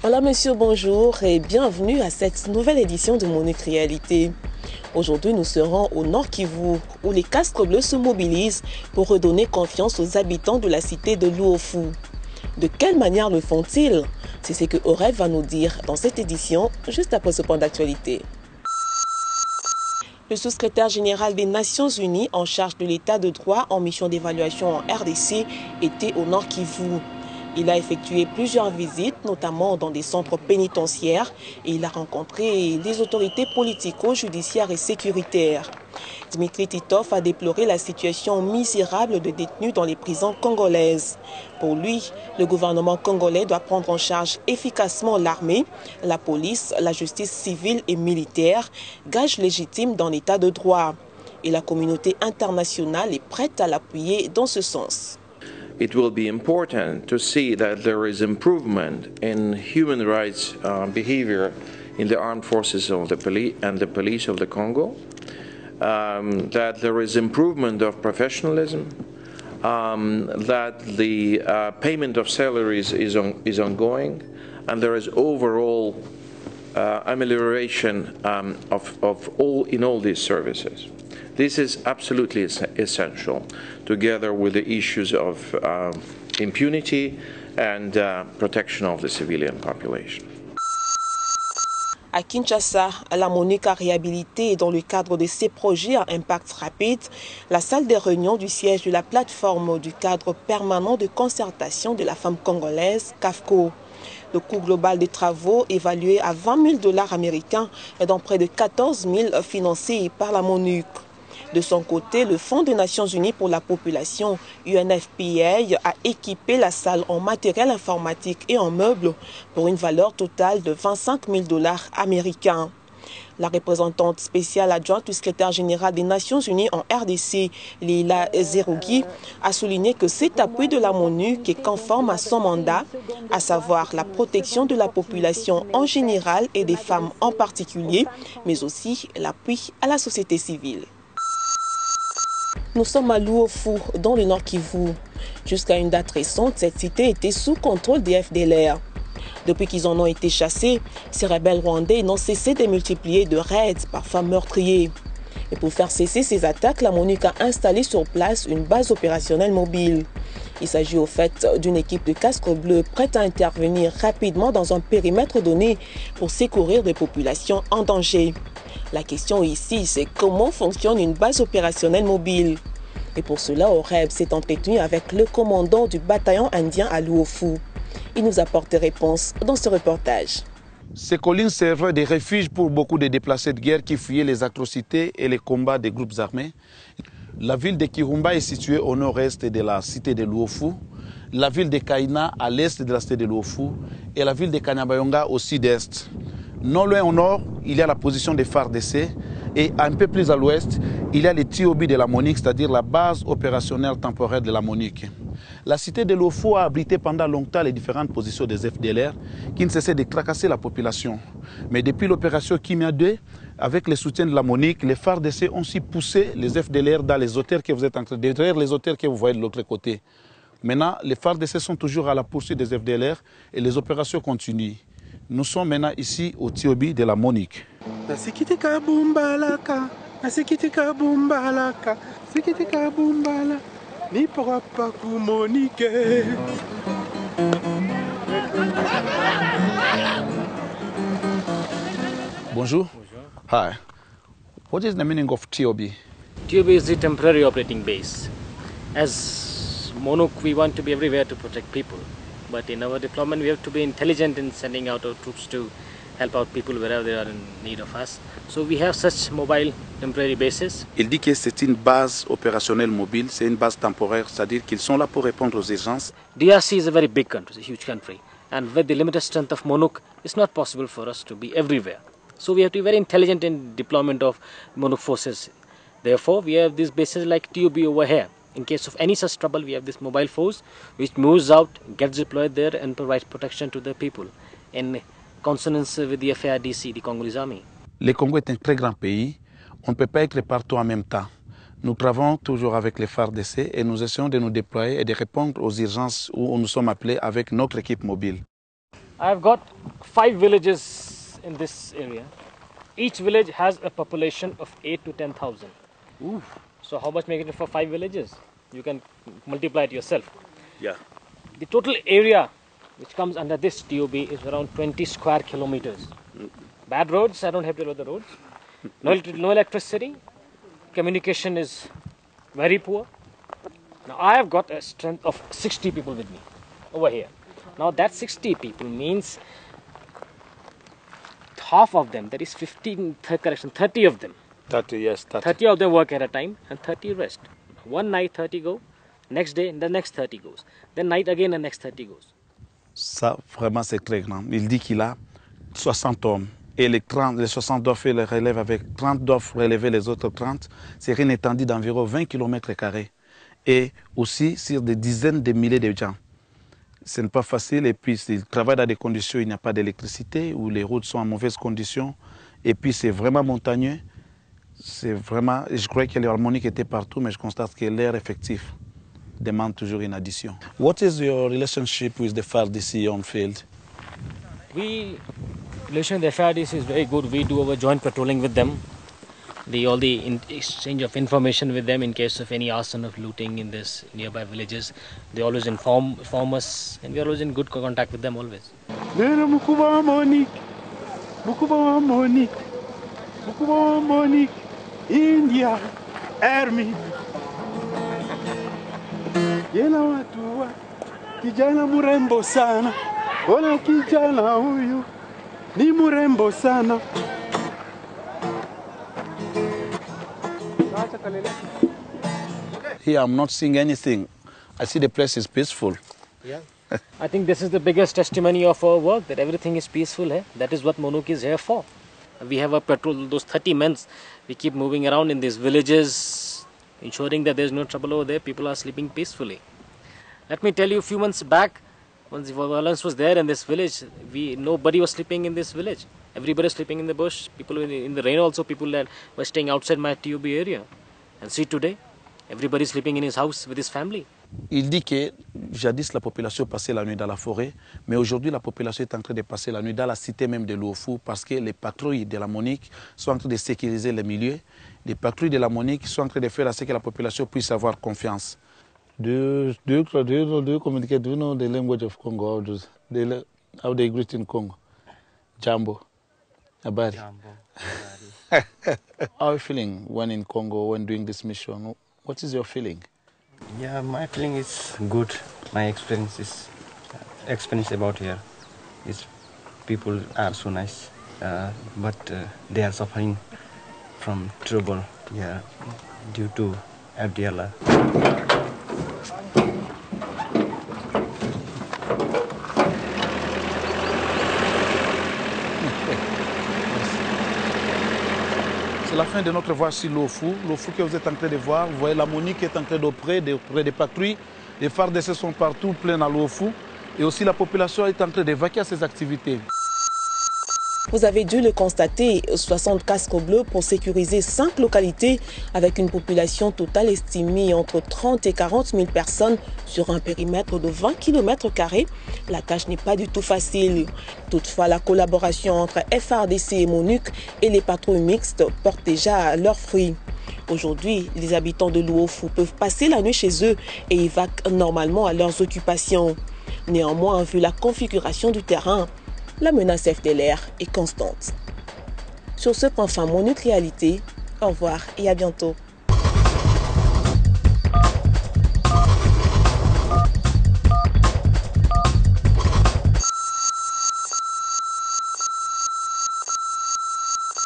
Voilà monsieur, bonjour et bienvenue à cette nouvelle édition de Monique Réalité. Aujourd'hui, nous serons au Nord Kivu, où les casques bleus se mobilisent pour redonner confiance aux habitants de la cité de Luofu. De quelle manière le font-ils? C'est ce que Oreb va nous dire dans cette édition, juste après ce point d'actualité. Le sous-secrétaire général des Nations Unies en charge de l'état de droit en mission d'évaluation en RDC était au Nord Kivu. Il a effectué plusieurs visites, notamment dans des centres pénitentiaires, et il a rencontré les autorités politico-judiciaires et sécuritaires. Dmitry Titov a déploré la situation misérable de détenus dans les prisons congolaises. Pour lui, le gouvernement congolais doit prendre en charge efficacement l'armée, la police, la justice civile et militaire, gage légitime dans l'état de droit. Et la communauté internationale est prête à l'appuyer dans ce sens. It will be important to see that there is improvement in human rights behavior in the armed forces of the police of the Congo, that there is improvement of professionalism, that the payment of salaries is ongoing, and there is overall amelioration in all these services. This is absolutely essential, together with the issues of impunity and protection of the civilian population. À Kinshasa, la MONUC a réhabilité, dans le cadre de ses projets à impact rapide, la salle des réunions du siège de la plateforme du cadre permanent de concertation de la femme congolaise, CAFCO. Le coût global des travaux, évalué à 20 000 $ américains, est dans près de 14 000 financés par la MONUC. De son côté, le Fonds des Nations Unies pour la population, UNFPA, a équipé la salle en matériel informatique et en meubles pour une valeur totale de 25 000 $ américains. La représentante spéciale adjointe du secrétaire général des Nations Unies en RDC, Leila Zerougi, a souligné que cet appui de la MONUC est conforme à son mandat, à savoir la protection de la population en général et des femmes en particulier, mais aussi l'appui à la société civile. Nous sommes à Luofu, dans le Nord Kivu. Jusqu'à une date récente, cette cité était sous contrôle des FDLR. Depuis qu'ils en ont été chassés, ces rebelles rwandais n'ont cessé de multiplier de raids, parfois meurtriers. Et pour faire cesser ces attaques, la MONUC a installé sur place une base opérationnelle mobile. Il s'agit au fait d'une équipe de casques bleus prête à intervenir rapidement dans un périmètre donné pour secourir des populations en danger. La question ici, c'est comment fonctionne une base opérationnelle mobile. Et pour cela, Oreb s'est entretenu avec le commandant du bataillon indien à Luofu. Il nous apporte des réponses dans ce reportage. Ces collines servaient de refuge pour beaucoup de déplacés de guerre qui fuyaient les atrocités et les combats des groupes armés. La ville de Kirumba est située au nord-est de la cité de Luofu, la ville de Kaina à l'est de la cité de Luofu et la ville de Kanyabayonga au sud-est. Non loin au nord, il y a la position des FARDC et un peu plus à l'ouest, il y a les TOB de la MONUC, c'est-à-dire la base opérationnelle temporaire de la MONUC. La cité de Luofu a abrité pendant longtemps les différentes positions des FDLR qui ne cessaient de tracasser la population. Mais depuis l'opération Kimia 2, avec le soutien de la MONUC, les FARDC ont aussi poussé les FDLR dans les hauteurs que vous êtes en train de derrière les hauteurs que vous voyez de l'autre côté. Maintenant, les FARDC sont toujours à la poursuite des FDLR et les opérations continuent. Nous sommes maintenant ici au Tiobi de la MONUC. Bonjour. Hi. What is the meaning of TOB? TOB is the temporary operating base. As MONUC, we want to be everywhere to protect people. But in our deployment, we have to be intelligent in sending out our troops to help out people wherever they are in need of us. So we have such mobile temporary bases. Il dit que c'est une base opérationnelle mobile, c'est une base temporaire, c'est-à-dire qu'ils sont là pour répondre aux urgences. DRC is a very big country, it's a huge country. And with the limited strength of MONUC, it's not possible for us to be everywhere. So we have to be very intelligent in deployment of MONUC forces. Therefore, we have these bases like TOB over here. In case of any such trouble, we have this mobile force which moves out, gets deployed there and provides protection to the people in consonance with the FARDC, the Congolese army. Le Congo est un très grand pays. On ne peut pas être partout en même temps. Nous travaillons toujours avec les FARDC et nous essayons de nous déployer et de répondre aux urgences où nous sommes appelés avec notre équipe mobile. I've got 5 villages in this area. Each village has a population of 8 to 10,000. So how much make it for 5 villages? You can multiply it yourself. Yeah. The total area which comes under this TOB is around 20 square kilometers. Bad roads, I don't have to know the roads. No electricity, communication is very poor. Now I have got a strength of 60 people with me over here. Now that 60 people means half of them, that is 30 of them. 30, yes, 30 of them work at a time and 30 rest. One night 30 go, next day the next 30 goes. Then night again the next 30 goes. Ça, vraiment, c'est très grand. Il dit qu'il a 60 hommes. Et les 60 doivent faire le relève avec 30 doivent relever les autres 30. C'est une étendue d'environ 20 km². Et aussi sur des dizaines de milliers de gens. Ce n'est pas facile. Et puis, il travaille dans des conditions où il n'y a pas d'électricité, où les routes sont en mauvaise condition. Et puis, c'est vraiment montagneux. C'est vraiment, je croyais que l'harmonique était partout, mais je constate que l'air effectif demande toujours une addition. What is your relationship with the FARDC on field? Relation with the FARDC is very good. We do our joint patrolling with them. All the exchange of information with them in case of any arson of looting in this nearby villages. They always inform us, and we are always in good contact with them always. India Army. Yena watu kijana murembo sana. Ona kijana huyu ni murembo sana. Here I'm not seeing anything. I see the place is peaceful. Yeah. I think this is the biggest testimony of our work, that everything is peaceful here. That is what MONUC is here for. We have a patrol, those 30 men, we keep moving around in these villages, ensuring that there is no trouble over there. People are sleeping peacefully. Let me tell you, a few months back, once the violence was there in this village, nobody was sleeping in this village. Everybody was sleeping in the bush. People in the rain also, people that were staying outside my TOB area. And see today, everybody is sleeping in his house with his family. Il dit que jadis la population passait la nuit dans la forêt, mais aujourd'hui la population est en train de passer la nuit dans la cité même de Luofu parce que les patrouilles de la MONUC sont en train de sécuriser les milieux. Les patrouilles de la MONUC sont en train de faire à ce que la population puisse avoir confiance. Do you communicate? Do you know the language of Congo? How they greet in Congo? Jambo. Habari. How are you feeling when in Congo, when doing this mission? What is your feeling? Yeah, my feeling is good. My experience about here is people are so nice, but they are suffering from trouble, yeah, due to FDLR. C'est la fin de notre voie sur Luofu. Luofu que vous êtes en train de voir, vous voyez la MONUC qui est en train d'opérer, des patrouilles. Les FARDC sont partout, pleins à Luofu. Et aussi la population est en train d'évacuer à ses activités. Vous avez dû le constater, 60 casques bleus pour sécuriser 5 localités avec une population totale estimée entre 30 et 40 000 personnes sur un périmètre de 20 km². La tâche n'est pas du tout facile. Toutefois, la collaboration entre FARDC et MONUC et les patrouilles mixtes porte déjà leurs fruits. Aujourd'hui, les habitants de Luofu peuvent passer la nuit chez eux et évacuent normalement à leurs occupations. Néanmoins, vu la configuration du terrain, la menace FDLR est constante. Sur ce point fin, MONUC Réalité, au revoir et à bientôt.